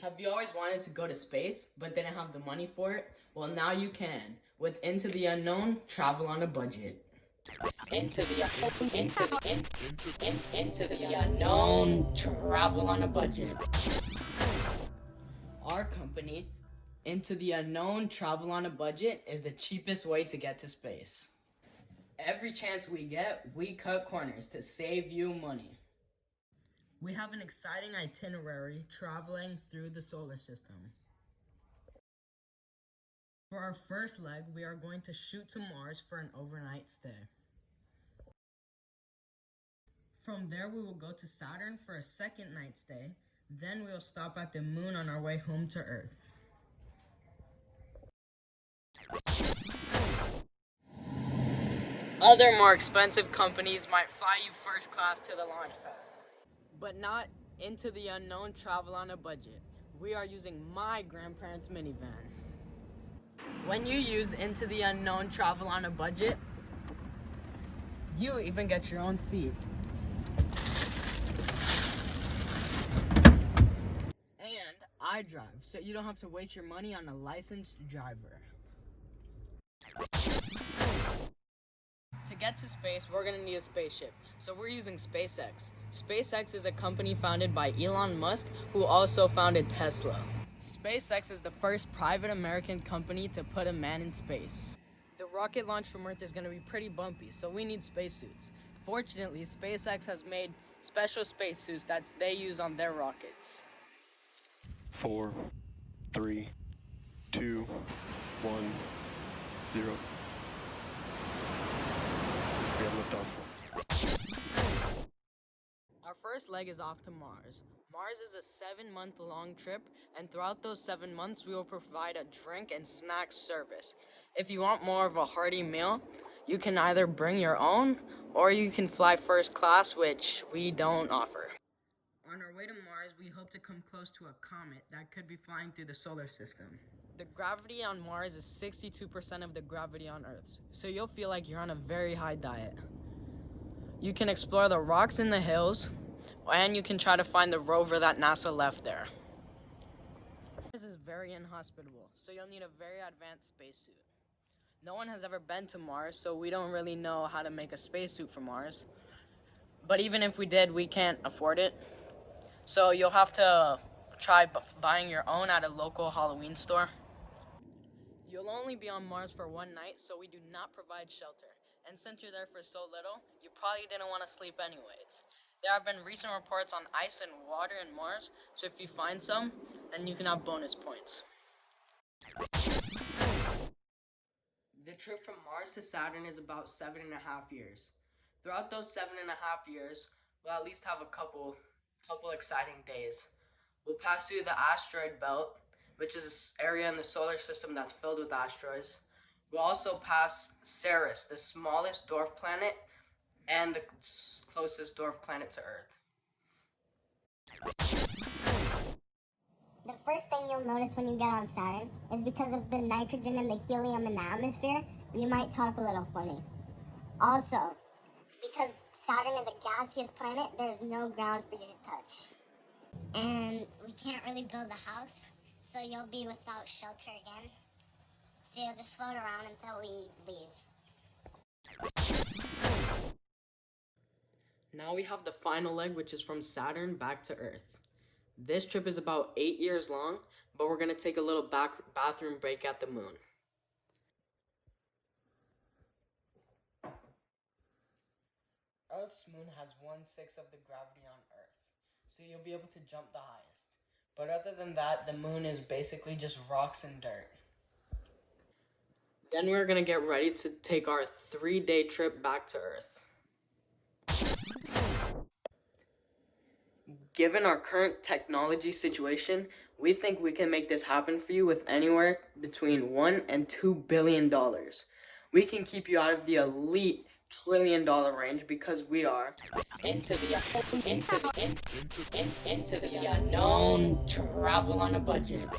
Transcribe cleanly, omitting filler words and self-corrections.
Have you always wanted to go to space, but didn't have the money for it? Well, now you can. With Into the Unknown, travel on a budget. Into the unknown, travel on a budget. Our company, Into the Unknown, travel on a budget, is the cheapest way to get to space. Every chance we get, we cut corners to save you money. We have an exciting itinerary traveling through the solar system. For our first leg, we are going to shoot to Mars for an overnight stay. From there, we will go to Saturn for a second night stay. Then we will stop at the moon on our way home to Earth. Other more expensive companies might fly you first class to the launch pad, but not Into the Unknown travel on a budget. We are using my grandparents' minivan. When you use Into the Unknown travel on a budget, you even get your own seat. And I drive, so you don't have to waste your money on a licensed driver. To get to space, we're gonna need a spaceship, so we're using SPACEX. SPACEX is a company founded by Elon Musk, who also founded Tesla. SPACEX is the first private American company to put a man in space. The rocket launch from Earth is gonna be pretty bumpy, so we need spacesuits. Fortunately, SPACEX has made special spacesuits that they use on their rockets. 4, 3, 2, 1, 0. We have liftoff. Our first leg is off to Mars. Mars is a 7-month-long trip, and throughout those 7 months, we will provide a drink and snack service. If you want more of a hearty meal, you can either bring your own, or you can fly first class, which we don't offer. On our way to Mars, we hope to come close to a comet that could be flying through the solar system. The gravity on Mars is 62% of the gravity on Earth's, so you'll feel like you're on a very high diet. You can explore the rocks in the hills, and you can try to find the rover that NASA left there. Mars is very inhospitable, so you'll need a very advanced spacesuit. No one has ever been to Mars, so we don't really know how to make a spacesuit for Mars. But even if we did, we can't afford it. So you'll have to try buying your own at a local Halloween store. You'll only be on Mars for one night, so we do not provide shelter. And since you're there for so little, you probably didn't want to sleep anyways. There have been recent reports on ice and water in Mars, so if you find some, then you can have bonus points. The trip from Mars to Saturn is about 7.5 years. Throughout those 7.5 years, we'll at least have a couple exciting days. We'll pass through the asteroid belt, which is an area in the solar system that's filled with asteroids. We'll also pass Ceres, the smallest dwarf planet and the closest dwarf planet to Earth. The first thing you'll notice when you get on Saturn is because of the nitrogen and the helium in the atmosphere, you might talk a little funny. Also, because Saturn is a gaseous planet, there's no ground for you to touch. And we can't really build a house, so you'll be without shelter again. So you'll just float around until we leave. Now we have the final leg, which is from Saturn back to Earth. This trip is about 8 years long, but we're going to take a little bathroom break at the moon. Earth's moon has 1/6 of the gravity on Earth, so you'll be able to jump the highest. But other than that, the moon is basically just rocks and dirt. Then we're going to get ready to take our 3-day trip back to Earth. Given our current technology situation, we think we can make this happen for you with anywhere between $1 and $2 billion. We can keep you out of the elite $1 trillion range because we are into the unknown, travel on a budget.